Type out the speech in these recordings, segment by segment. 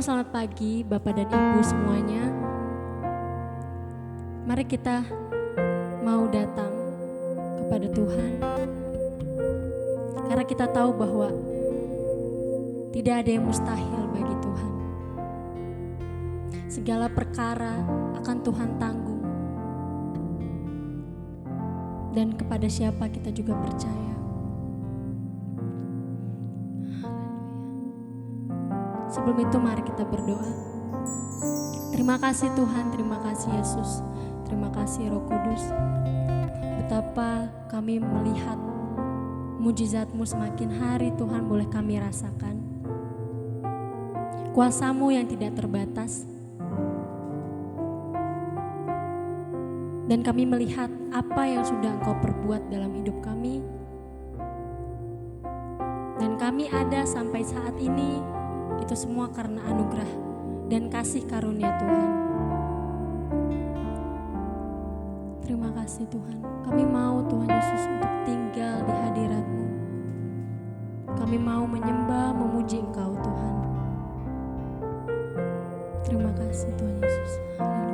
Shalom, selamat pagi Bapak dan Ibu semuanya. Mari kita mau datang kepada Tuhan, karena kita tahu bahwa tidak ada yang mustahil bagi Tuhan. Segala perkara akan Tuhan tanggung, dan kepada siapa kita juga percaya. Sebelum itu mari kita berdoa. Terima kasih Tuhan, terima kasih Yesus, terima kasih Roh Kudus. Betapa kami melihat mujizat-Mu semakin hari Tuhan boleh kami rasakan. Kuasa-Mu yang tidak terbatas. Dan kami melihat apa yang sudah Engkau perbuat dalam hidup kami. Dan kami ada sampai saat ini, itu semua karena anugerah dan kasih karunia Tuhan. Terima kasih Tuhan. Kami mau Tuhan Yesus untuk tinggal di hadirat-Mu. Kami mau menyembah, memuji Engkau Tuhan. Terima kasih Tuhan Yesus. Haleluya.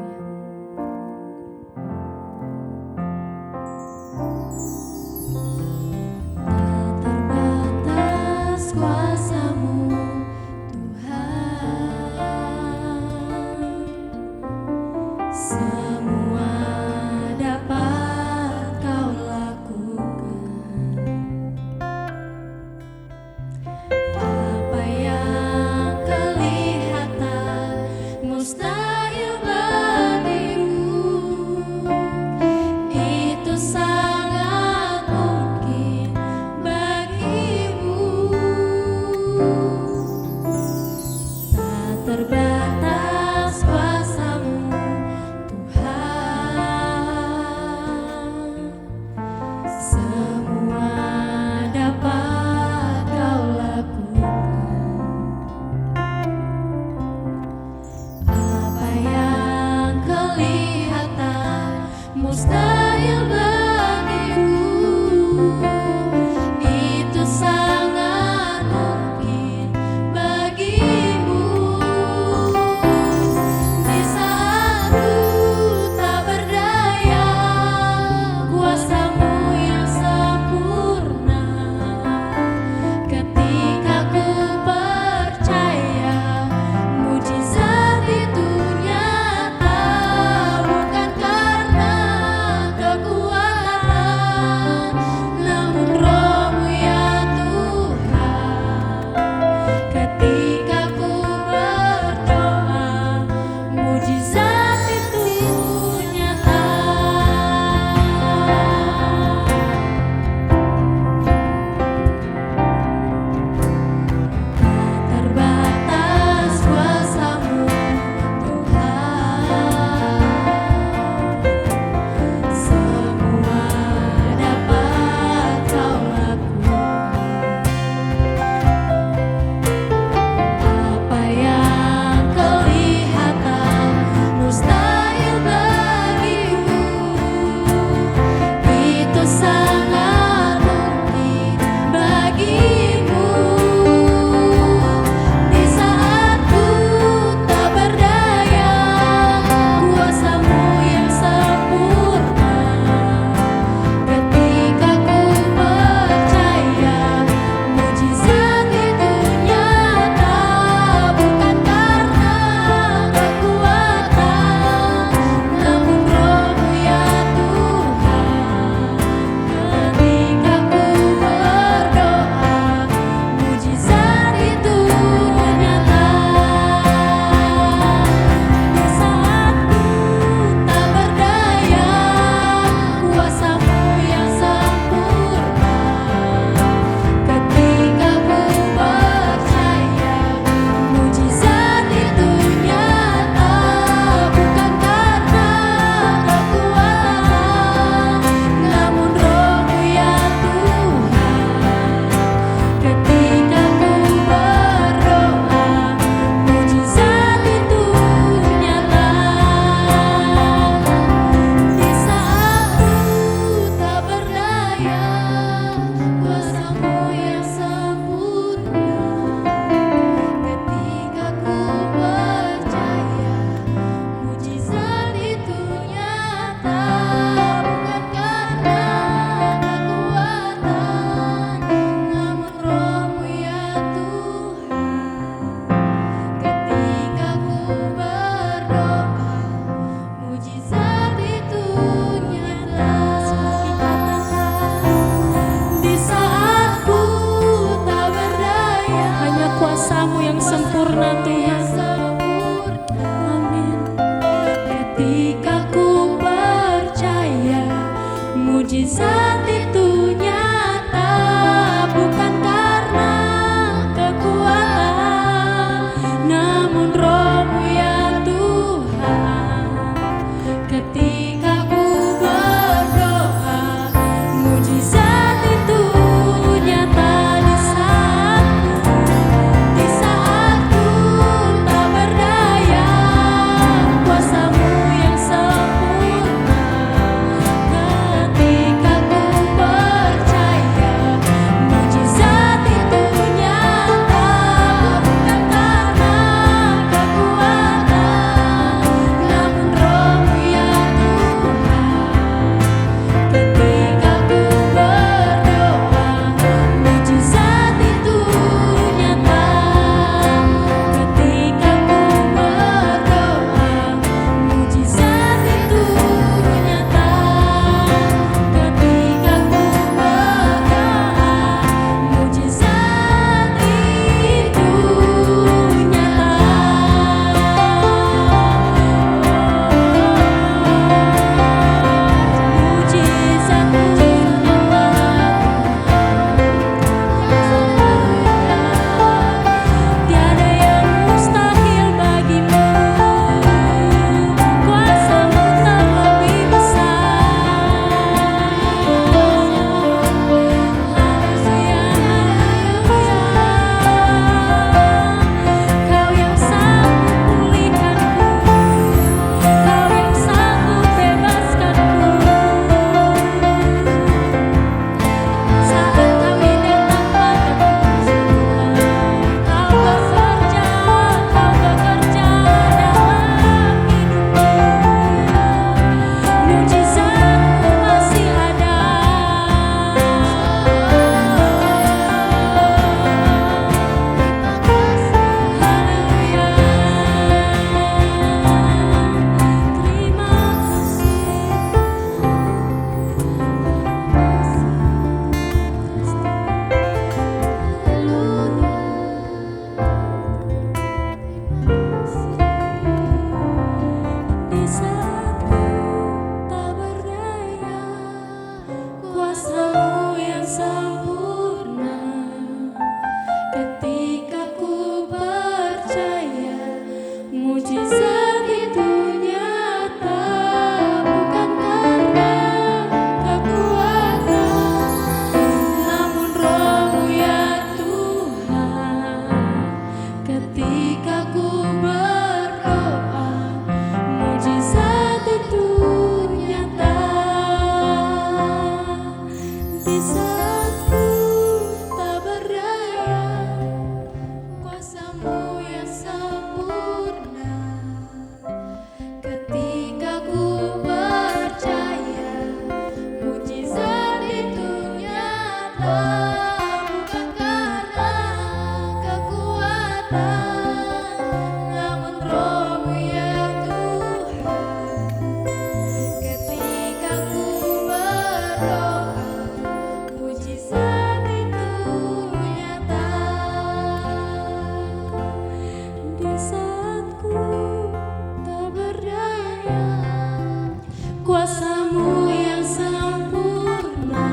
kuasa-Mu yang sempurna.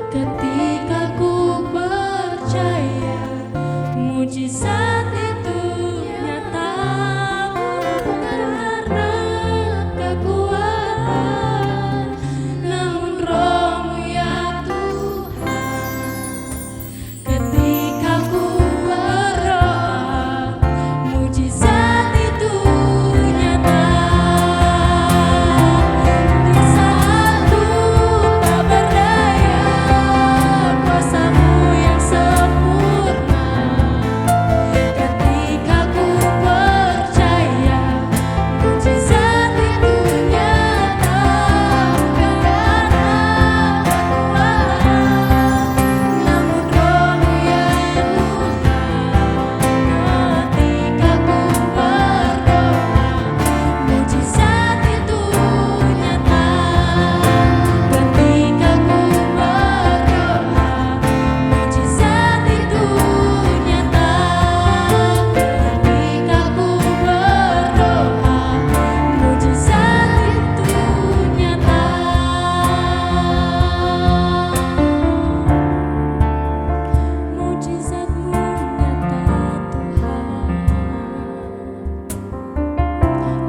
Ketika ku percaya mujizat itu nyata, bukan karena kekuatan, namun Roh-Mu ya Tuhan. Ketika ku berdoa, mujizat itu nyata. Di saat ku tak berdaya, kuasa-Mu yang sempurna. Ketika ku percaya, mujizat itu nyata, bukan karena kekuatan, namun Roh-Mu ya Tuhan. Ketika ku berdoa, mujizat itu nyata. Ketika ku berdoa, mujizat itu nyata. Ketika ku berdoa, mujizat itu nyata. Mujizat-Mu nyata Tuhan.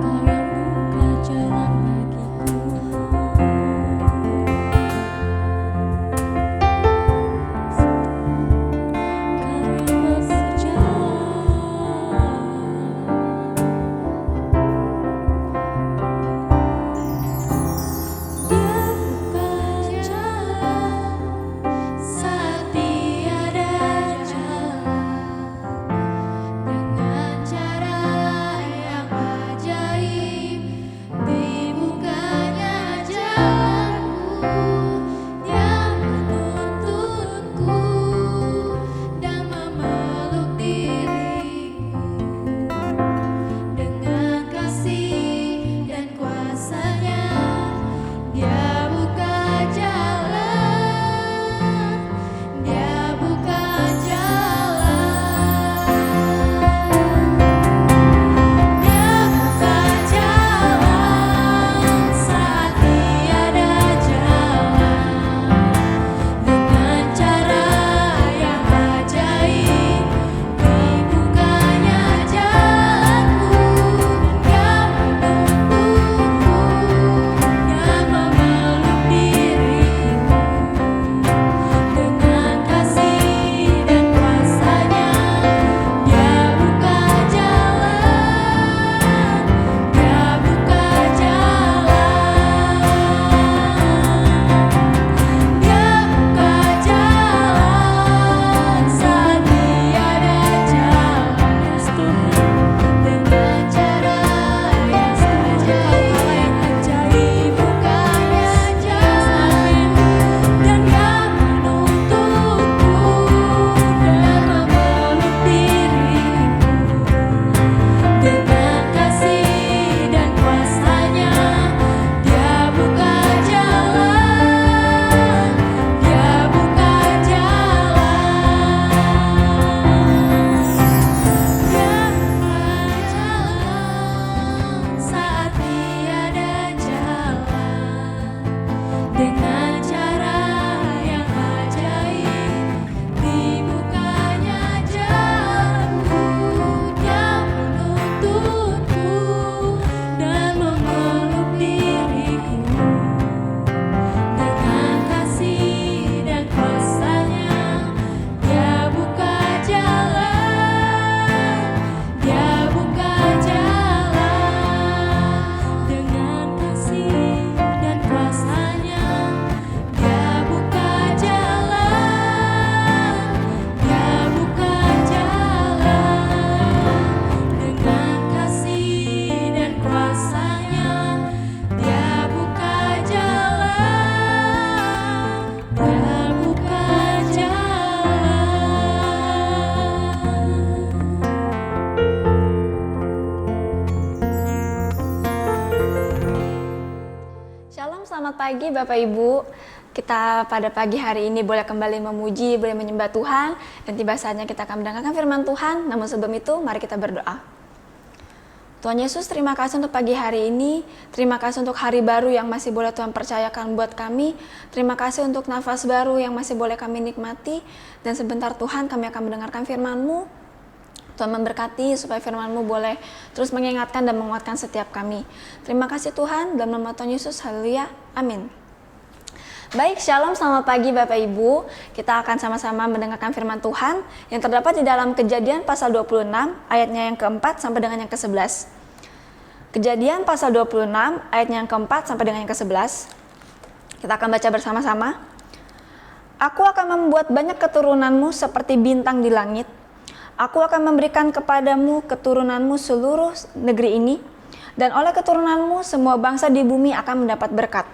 Kau yang buka jalan bagiku. Kau yang bekerja. Dia buka jalan saat tiada jalan. Dengan cara yang ajaib, dibukanya jalanku. Dia menuntunku dan memeluk diriku. Dengan kasih dan kuasa-Nya, Dia buka jalan. Dia buka jalan. Dia buka jalan saat tiada jalan. Dengan cara yang ajaib, dibukanya jalanku. Dia menuntunku dan memeluk diriku. Dengan kasih dan kuasa-Nya, Dia buka jalan. Dia buka jalan. Dia buka jalan saat tiada jalan. Dengan cara yang ajaib, bukanya jalan. Dan Dia menuntunku dan memeluk diriku. Dengan kasih dan kuasa-Nya, Dia buka jalan. Dia buka jalan. Dia buka jalan saat tiada jalan. Dengan cara yang ajaib, dibukanya jalanku. Dia menuntunku dan memeluk diriku. Dengan kasih dan kuasa-Nya, Dia buka jalan. Dia buka jalan. Dengan kasih dan kuasa-Nya, Dia buka jalan. Dia buka jalan. Dengan kasih dan kuasa-Nya, Dia buka jalan. Dia buka jalan. Shalom, selamat pagi Bapak Ibu. Kita pada pagi hari ini boleh kembali memuji, boleh menyembah Tuhan, dan tiba saatnya kita akan mendengarkan firman Tuhan. Namun sebelum itu, mari kita berdoa. Tuhan Yesus, terima kasih untuk pagi hari ini. Terima kasih untuk hari baru yang masih boleh Tuhan percayakan buat kami. Terima kasih untuk nafas baru yang masih boleh kami nikmati. Dan sebentar Tuhan, kami akan mendengarkan firman-Mu. Tuhan memberkati supaya firman-Mu boleh terus mengingatkan dan menguatkan setiap kami. Terima kasih Tuhan, dalam nama Tuhan Yesus, haleluya, amin. Baik, shalom, selamat pagi Bapak Ibu. Kita akan sama-sama mendengarkan firman Tuhan yang terdapat di dalam Kejadian pasal 26 ayatnya yang keempat sampai dengan yang ke-11. Kejadian pasal 26 ayatnya yang keempat sampai dengan yang ke-11. Kita akan baca bersama-sama. Aku akan membuat banyak keturunanmu seperti bintang di langit. Aku akan memberikan kepadamu keturunanmu seluruh negeri ini, dan oleh keturunanmu semua bangsa di bumi akan mendapat berkat.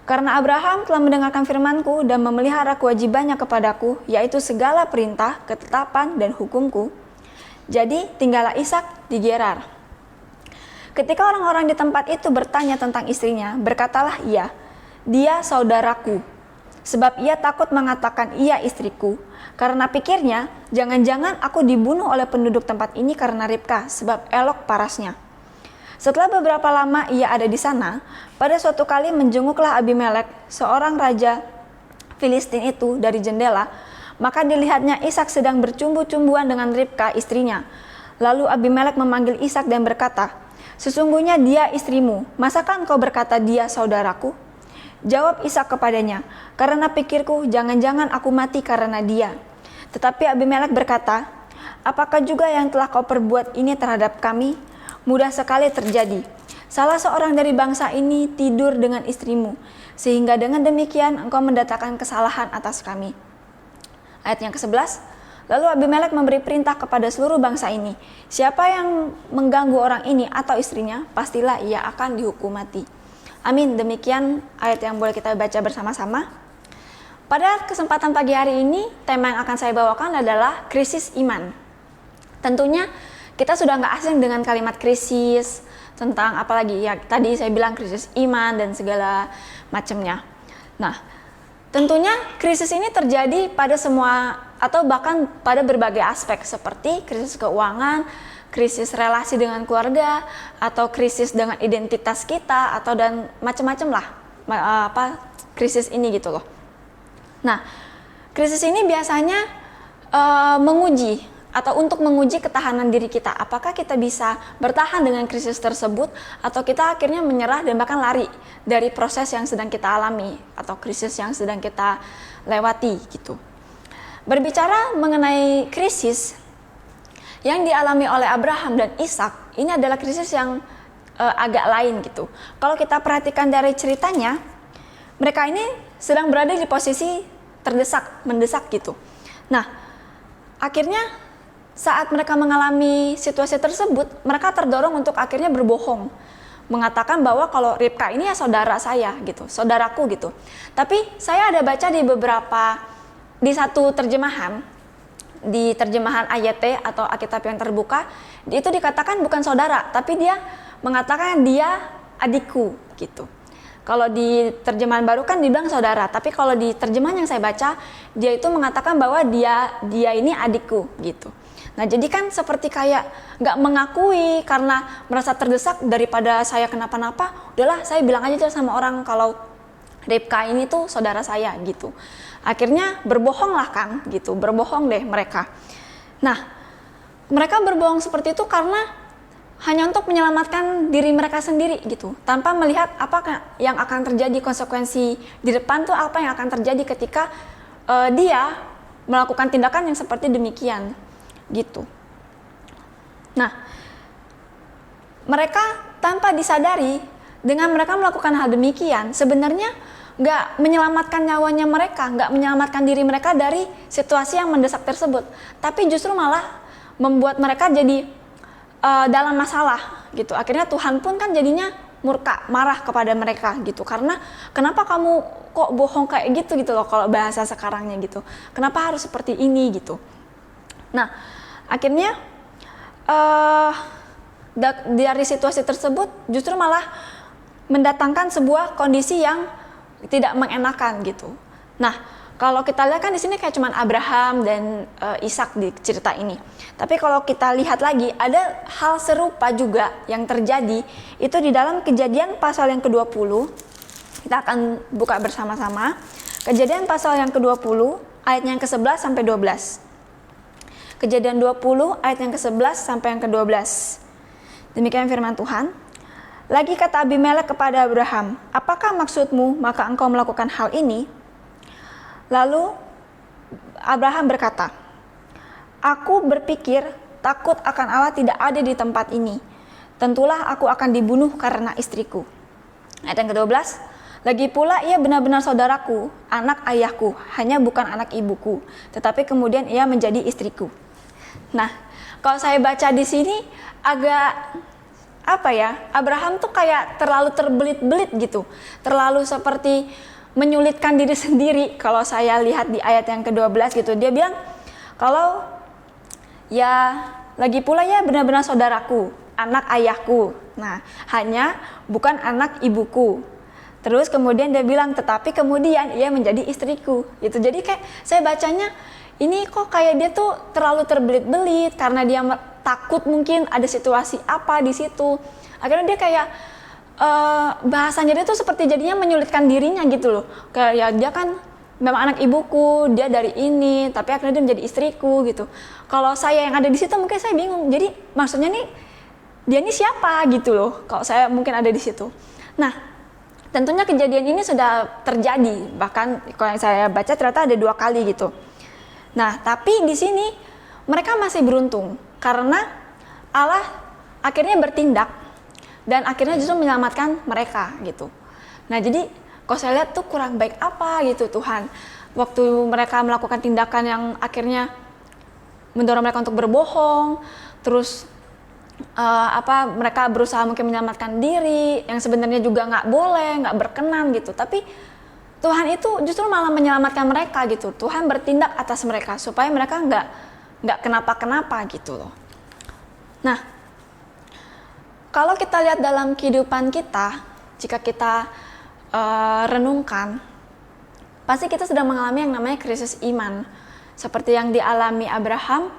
Karena Abraham telah mendengarkan firman-Ku dan memelihara kewajibannya kepadaku, yaitu segala perintah, ketetapan, dan hukum-Ku, jadi tinggallah Ishak di Gerar. Ketika orang-orang di tempat itu bertanya tentang istrinya, berkatalah ia, dia saudaraku, sebab ia takut mengatakan ia istriku, karena pikirnya, jangan-jangan aku dibunuh oleh penduduk tempat ini karena Ribka, sebab elok parasnya. Setelah beberapa lama ia ada di sana, pada suatu kali menjenguklah Abimelek, seorang raja Filistin itu dari jendela, maka dilihatnya Ishak sedang bercumbu-cumbuan dengan Ribka istrinya. Lalu Abimelek memanggil Ishak dan berkata, sesungguhnya dia istrimu, masakan kau berkata dia saudaraku? Jawab Ishak kepadanya, karena pikirku jangan-jangan aku mati karena dia. Tetapi Abimelek berkata, apakah juga yang telah kau perbuat ini terhadap kami? Mudah sekali terjadi. Salah seorang dari bangsa ini tidur dengan istrimu, sehingga dengan demikian engkau mendatangkan kesalahan atas kami. Ayat yang ke-11, lalu Abimelek memberi perintah kepada seluruh bangsa ini, siapa yang mengganggu orang ini atau istrinya, pastilah ia akan dihukum mati. Amin. Demikian ayat yang boleh kita baca bersama-sama. Pada kesempatan pagi hari ini, tema yang akan saya bawakan adalah krisis iman. Tentunya kita sudah nggak asing dengan kalimat krisis, tentang apalagi ya tadi saya bilang krisis iman dan segala macamnya. Nah, tentunya krisis ini terjadi pada semua atau bahkan pada berbagai aspek seperti krisis keuangan, krisis relasi dengan keluarga, atau krisis dengan identitas kita, atau dan macam-macam lah krisis ini gitu loh. Nah, krisis ini biasanya menguji atau untuk menguji ketahanan diri kita. Apakah kita bisa bertahan dengan krisis tersebut, atau kita akhirnya menyerah dan bahkan lari dari proses yang sedang kita alami atau krisis yang sedang kita lewati gitu. Berbicara mengenai krisis yang dialami oleh Abraham dan Ishak, ini adalah krisis yang agak lain gitu. Kalau kita perhatikan dari ceritanya, mereka ini sedang berada di posisi mendesak gitu. Nah, akhirnya saat mereka mengalami situasi tersebut, mereka terdorong untuk akhirnya berbohong, mengatakan bahwa kalau Ribka ini ya saudara saya gitu, saudaraku gitu. Tapi saya ada baca di satu terjemahan, di terjemahan AYT atau Alkitab yang terbuka, itu dikatakan bukan saudara, tapi dia mengatakan dia adikku gitu. Kalau di terjemahan baru kan dibilang saudara, tapi kalau di terjemahan yang saya baca, dia itu mengatakan bahwa dia ini adikku gitu. Nah, jadi kan seperti kayak nggak mengakui karena merasa terdesak daripada saya kenapa-napa, udahlah saya bilang aja sama orang kalau Ribka ini tuh saudara saya gitu. Akhirnya berbohong lah kan gitu, berbohong deh mereka. Nah, mereka berbohong seperti itu karena hanya untuk menyelamatkan diri mereka sendiri gitu, tanpa melihat apa yang akan terjadi, konsekuensi di depan tuh apa yang akan terjadi ketika dia melakukan tindakan yang seperti demikian gitu. Nah, mereka tanpa disadari dengan mereka melakukan hal demikian sebenarnya nggak menyelamatkan nyawanya mereka, nggak menyelamatkan diri mereka dari situasi yang mendesak tersebut, tapi justru malah membuat mereka jadi dalam masalah gitu. Akhirnya Tuhan pun kan jadinya murka, marah kepada mereka gitu, karena kenapa kamu kok bohong kayak gitu loh kalau bahasa sekarangnya gitu, kenapa harus seperti ini gitu. Nah, akhirnya dari situasi tersebut justru malah mendatangkan sebuah kondisi yang tidak mengenakan gitu. Nah, Kalau kita lihat kan di sini kayak cuman Abraham dan Ishak di cerita ini. Tapi kalau kita lihat lagi, ada hal serupa juga yang terjadi itu di dalam Kejadian pasal yang ke-20. Kita akan buka bersama-sama. Kejadian pasal yang ke-20 ayatnya yang ke-11 sampai 12. Kejadian 20 ayat yang ke-11 sampai yang ke-12. Demikian firman Tuhan. Lagi kata Abimelek kepada Abraham, "Apakah maksudmu maka engkau melakukan hal ini?" Lalu Abraham berkata, "Aku berpikir takut akan Allah tidak ada di tempat ini. Tentulah aku akan dibunuh karena istriku." Ayat yang ke-12, "Lagi pula ia benar-benar saudaraku, anak ayahku, hanya bukan anak ibuku, tetapi kemudian ia menjadi istriku." Nah, kalau saya baca di sini agak Abraham tuh kayak terlalu terbelit-belit gitu, terlalu seperti menyulitkan diri sendiri. Kalau saya lihat di ayat yang ke-12 gitu, dia bilang kalau ya lagi pula ya benar-benar saudaraku, anak ayahku, nah hanya bukan anak ibuku. Terus kemudian dia bilang tetapi kemudian ia menjadi istriku gitu. Jadi kayak saya bacanya ini kok kayak dia tuh terlalu terbelit-belit karena dia takut mungkin ada situasi apa di situ. Akhirnya dia kayak bahasanya dia tuh seperti jadinya menyulitkan dirinya gitu loh. Kayak dia kan memang anak ibuku, dia dari ini, tapi akhirnya dia menjadi istriku gitu. Kalau saya yang ada di situ mungkin saya bingung. Jadi maksudnya nih dia ini siapa gitu loh. Kalau saya mungkin ada di situ. Nah, tentunya kejadian ini sudah terjadi. Bahkan kalau yang saya baca ternyata ada 2 kali gitu. Nah, tapi di sini mereka masih beruntung karena Allah akhirnya bertindak dan akhirnya justru menyelamatkan mereka gitu. Nah, jadi kalau saya lihat tuh kurang baik apa gitu Tuhan. Waktu mereka melakukan tindakan yang akhirnya mendorong mereka untuk berbohong, terus mereka berusaha mungkin menyelamatkan diri yang sebenarnya juga nggak boleh, nggak berkenan gitu. Tapi Tuhan itu justru malah menyelamatkan mereka gitu. Tuhan bertindak atas mereka supaya mereka nggak kenapa-kenapa gitu loh. Nah, kalau kita lihat dalam kehidupan kita, jika kita renungkan, pasti kita sedang mengalami yang namanya krisis iman. Seperti yang dialami Abraham,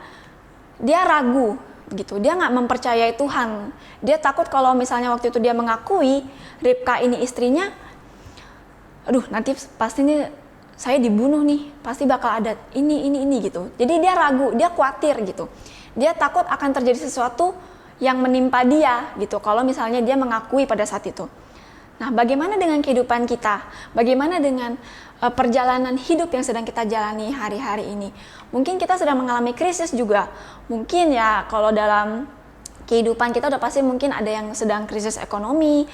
dia ragu gitu, dia nggak mempercayai Tuhan. Dia takut kalau misalnya waktu itu dia mengakui Ribka ini istrinya, aduh nanti pasti nih saya dibunuh nih, pasti bakal ada ini gitu. Jadi dia ragu, dia khawatir gitu. Dia takut akan terjadi sesuatu yang menimpa dia gitu kalau misalnya dia mengakui pada saat itu. Nah, bagaimana dengan kehidupan kita? Bagaimana dengan perjalanan hidup yang sedang kita jalani hari-hari ini? Mungkin kita sedang mengalami krisis juga. Mungkin ya kalau dalam kehidupan kita udah pasti mungkin ada yang sedang krisis ekonomi,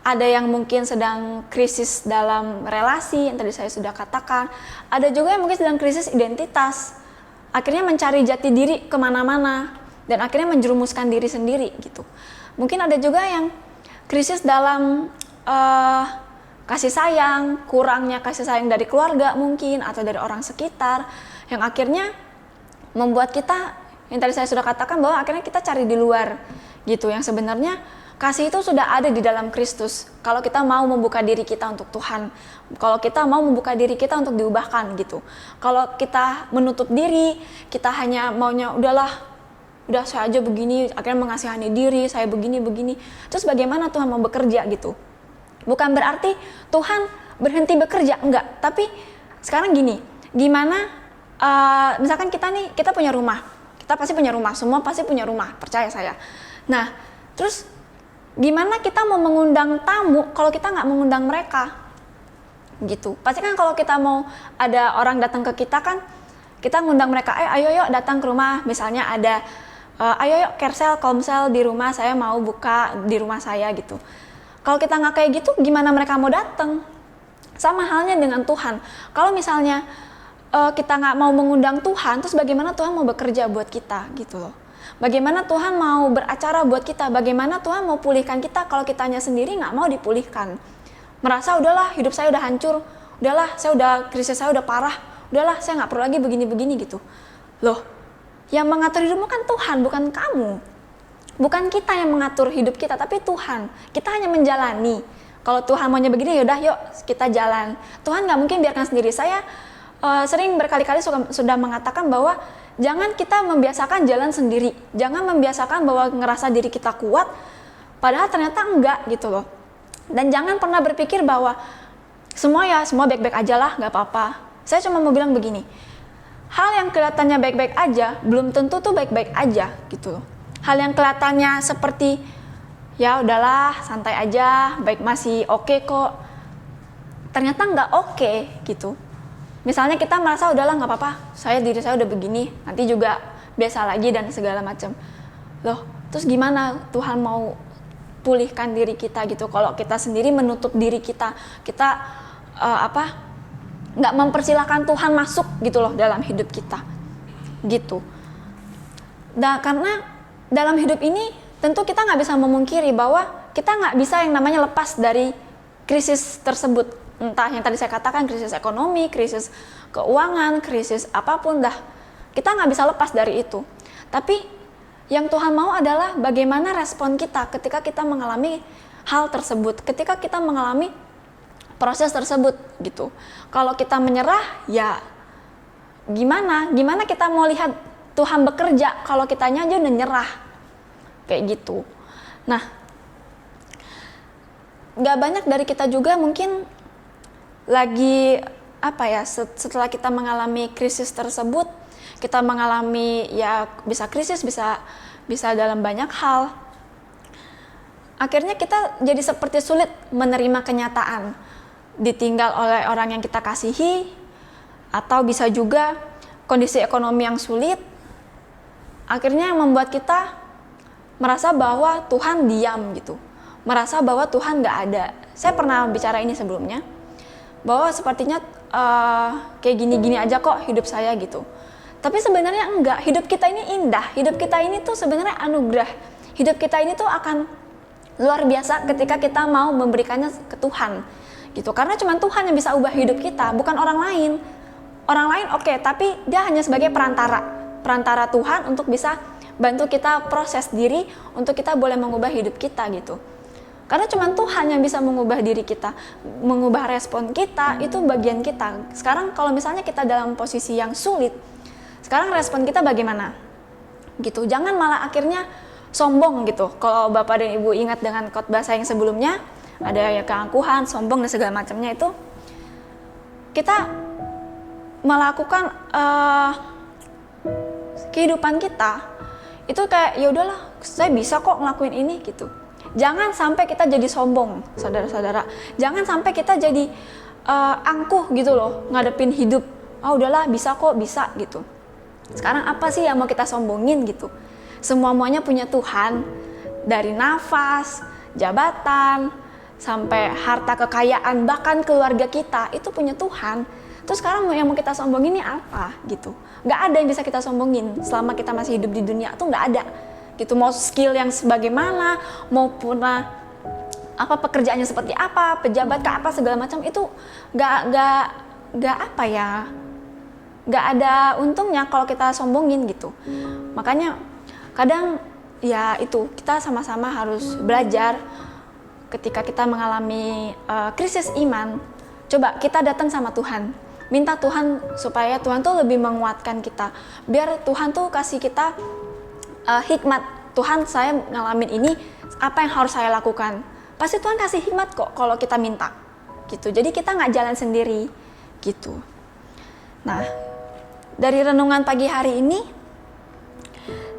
ada yang mungkin sedang krisis dalam relasi yang tadi saya sudah katakan, ada juga yang mungkin sedang krisis identitas, akhirnya mencari jati diri kemana-mana dan akhirnya menjerumuskan diri sendiri gitu. Mungkin ada juga yang krisis dalam kasih sayang, kurangnya kasih sayang dari keluarga mungkin atau dari orang sekitar yang akhirnya membuat kita, yang tadi saya sudah katakan bahwa akhirnya kita cari di luar gitu, yang sebenarnya kasih itu sudah ada di dalam Kristus. Kalau kita mau membuka diri kita untuk Tuhan, kalau kita mau membuka diri kita untuk diubahkan gitu. Kalau kita menutup diri, kita hanya maunya udah saya aja begini, akhirnya mengasihani diri, saya begini. Terus bagaimana Tuhan mau bekerja gitu? Bukan berarti Tuhan berhenti bekerja, enggak. Tapi sekarang gini, gimana misalkan kita punya rumah, kita pasti punya rumah, semua pasti punya rumah, percaya saya. Nah, terus gimana kita mau mengundang tamu kalau kita nggak mengundang mereka gitu? Pasti kan kalau kita mau ada orang datang ke kita kan kita ngundang mereka, ayo yuk datang ke rumah, misalnya ada ayo yuk Kersel, Komsel di rumah, saya mau buka di rumah saya gitu. Kalau kita nggak kayak gitu, gimana mereka mau datang? Sama halnya dengan Tuhan. Kalau misalnya kita nggak mau mengundang Tuhan, terus bagaimana Tuhan mau bekerja buat kita gitu loh? Bagaimana Tuhan mau beracara buat kita? Bagaimana Tuhan mau pulihkan kita kalau kitanya sendiri nggak mau dipulihkan? Merasa udahlah hidup saya udah hancur, udahlah saya udah krisis saya udah parah, udahlah saya nggak perlu lagi begini gitu. Loh, yang mengatur hidupmu kan Tuhan, bukan kamu. Bukan kita yang mengatur hidup kita, tapi Tuhan. Kita hanya menjalani. Kalau Tuhan maunya begini, yaudah yuk kita jalan. Tuhan nggak mungkin biarkan sendiri. Saya sering berkali-kali sudah mengatakan bahwa jangan kita membiasakan jalan sendiri, jangan membiasakan bahwa ngerasa diri kita kuat, padahal ternyata enggak gitu loh. Dan jangan pernah berpikir bahwa semua baik-baik aja lah, nggak apa-apa. Saya cuma mau bilang begini, hal yang kelihatannya baik-baik aja belum tentu tuh baik-baik aja gitu loh. Hal yang kelihatannya seperti ya udahlah santai aja, baik masih oke kok, ternyata nggak oke gitu. Misalnya kita merasa udahlah nggak apa-apa, diri saya udah begini, nanti juga biasa lagi dan segala macam. Loh, terus gimana Tuhan mau pulihkan diri kita gitu? Kalau kita sendiri menutup diri kita nggak mempersilahkan Tuhan masuk gitu loh dalam hidup kita, gitu. Nah, karena dalam hidup ini tentu kita nggak bisa memungkiri bahwa kita nggak bisa yang namanya lepas dari krisis tersebut. Entah yang tadi saya katakan krisis ekonomi, krisis keuangan, krisis apapun dah, kita nggak bisa lepas dari itu. Tapi yang Tuhan mau adalah bagaimana respon kita ketika kita mengalami hal tersebut, ketika kita mengalami proses tersebut gitu. Kalau kita menyerah, ya gimana kita mau lihat Tuhan bekerja kalau kitanya aja udah nyerah kayak gitu. Nah, nggak banyak dari kita juga mungkin lagi setelah kita mengalami krisis tersebut, kita mengalami ya bisa krisis, bisa dalam banyak hal, akhirnya kita jadi seperti sulit menerima kenyataan, ditinggal oleh orang yang kita kasihi, atau bisa juga kondisi ekonomi yang sulit, akhirnya yang membuat kita merasa bahwa Tuhan diam gitu, merasa bahwa Tuhan nggak ada. Saya pernah bicara ini sebelumnya, bahwa sepertinya kayak gini-gini aja kok hidup saya gitu. Tapi sebenarnya enggak, hidup kita ini indah, hidup kita ini tuh sebenarnya anugerah. Hidup kita ini tuh akan luar biasa ketika kita mau memberikannya ke Tuhan gitu. Karena cuma Tuhan yang bisa ubah hidup kita, bukan orang lain. Orang lain oke, tapi dia hanya sebagai perantara Tuhan untuk bisa bantu kita proses diri, untuk kita boleh mengubah hidup kita gitu. Karena cuma Tuhan yang bisa mengubah diri kita, mengubah respon kita, itu bagian kita. Sekarang kalau misalnya kita dalam posisi yang sulit, sekarang respon kita bagaimana? Gitu. Jangan malah akhirnya sombong gitu. Kalau Bapak dan Ibu ingat dengan khotbah saya yang sebelumnya, ada ya keangkuhan, sombong dan segala macamnya itu, kita melakukan kehidupan kita itu kayak ya udahlah, saya bisa kok ngelakuin ini gitu. Jangan sampai kita jadi sombong, saudara-saudara. Jangan sampai kita jadi angkuh gitu loh, ngadepin hidup. Udahlah, bisa kok, bisa gitu. Sekarang apa sih yang mau kita sombongin gitu? Semua-muanya punya Tuhan. Dari nafas, jabatan, sampai harta kekayaan, bahkan keluarga kita, itu punya Tuhan. Terus sekarang yang mau kita sombongin ini apa gitu? Gak ada yang bisa kita sombongin selama kita masih hidup di dunia tuh, gak ada gitu. Mau skill yang sebagaimana, maupun pekerjaannya seperti apa, pejabat ke apa segala macam, itu gak ada untungnya kalau kita sombongin gitu. Makanya kadang ya itu, kita sama-sama harus belajar ketika kita mengalami krisis iman. Coba kita datang sama Tuhan, minta Tuhan supaya Tuhan tuh lebih menguatkan kita, biar Tuhan tuh kasih kita hikmat. Tuhan, saya ngalamin ini, apa yang harus saya lakukan? Pasti Tuhan kasih hikmat kok kalau kita minta gitu. Jadi kita nggak jalan sendiri gitu. Nah, dari renungan pagi hari ini,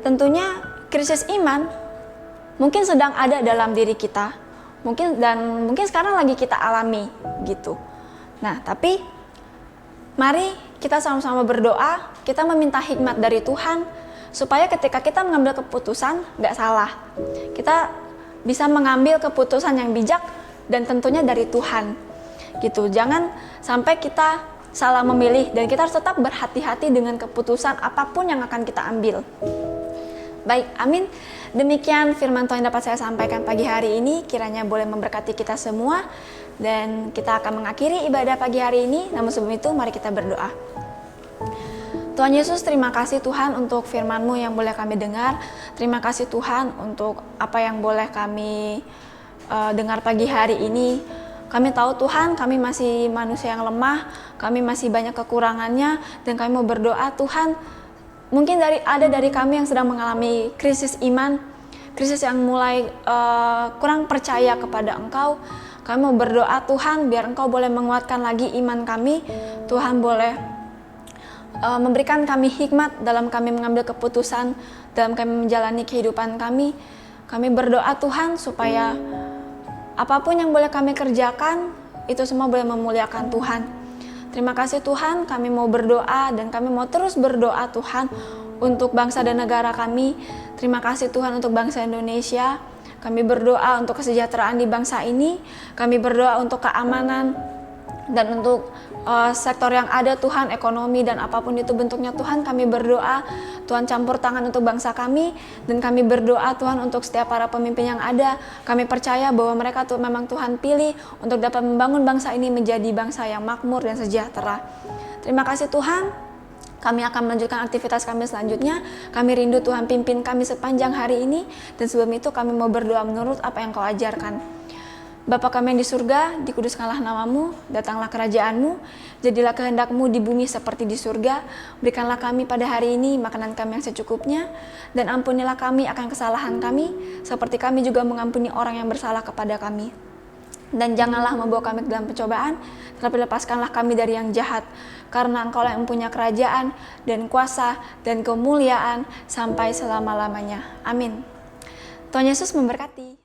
tentunya krisis iman mungkin sedang ada dalam diri kita, mungkin sekarang lagi kita alami gitu. Nah, tapi mari kita sama-sama berdoa, kita meminta hikmat dari Tuhan, supaya ketika kita mengambil keputusan gak salah. Kita bisa mengambil keputusan yang bijak dan tentunya dari Tuhan gitu. Jangan sampai kita salah memilih, dan kita harus tetap berhati-hati dengan keputusan apapun yang akan kita ambil. Baik, amin. Demikian firman Tuhan yang dapat saya sampaikan pagi hari ini, kiranya boleh memberkati kita semua, dan kita akan mengakhiri ibadah pagi hari ini. Namun sebelum itu mari kita berdoa. Tuhan Yesus, terima kasih Tuhan untuk firman-Mu yang boleh kami dengar. Terima kasih Tuhan untuk apa yang boleh kami dengar pagi hari ini. Kami tahu Tuhan, kami masih manusia yang lemah, kami masih banyak kekurangannya, dan kami mau berdoa Tuhan, mungkin ada dari kami yang sedang mengalami krisis iman, krisis yang mulai kurang percaya kepada Engkau. Kami mau berdoa Tuhan, biar Engkau boleh menguatkan lagi iman kami. Tuhan boleh memberikan kami hikmat dalam kami mengambil keputusan, dalam kami menjalani kehidupan kami. Kami berdoa Tuhan supaya apapun yang boleh kami kerjakan, itu semua boleh memuliakan Tuhan. Terima kasih Tuhan, kami mau berdoa dan kami mau terus berdoa Tuhan untuk bangsa dan negara kami. Terima kasih Tuhan untuk bangsa Indonesia. Kami berdoa untuk kesejahteraan di bangsa ini. Kami berdoa untuk keamanan dan untuk sektor yang ada Tuhan, ekonomi dan apapun itu bentuknya Tuhan. Kami berdoa Tuhan campur tangan untuk bangsa kami, dan kami berdoa Tuhan untuk setiap para pemimpin yang ada. Kami percaya bahwa mereka tuh memang Tuhan pilih untuk dapat membangun bangsa ini menjadi bangsa yang makmur dan sejahtera. Terima kasih Tuhan. Kami akan melanjutkan aktivitas kami selanjutnya. Kami rindu Tuhan pimpin kami sepanjang hari ini, dan sebelum itu kami mau berdoa menurut apa yang Kau ajarkan. Bapa kami yang di surga, dikuduskanlah namamu, datanglah kerajaan-Mu, jadilah kehendak-Mu di bumi seperti di surga. Berikanlah kami pada hari ini makanan kami yang secukupnya, dan ampunilah kami akan kesalahan kami, seperti kami juga mengampuni orang yang bersalah kepada kami. Dan janganlah membawa kami ke dalam pencobaan, tetapi lepaskanlah kami dari yang jahat, karena Engkau yang mempunyai kerajaan, dan kuasa, dan kemuliaan, sampai selama-lamanya. Amin. Tuhan Yesus memberkati.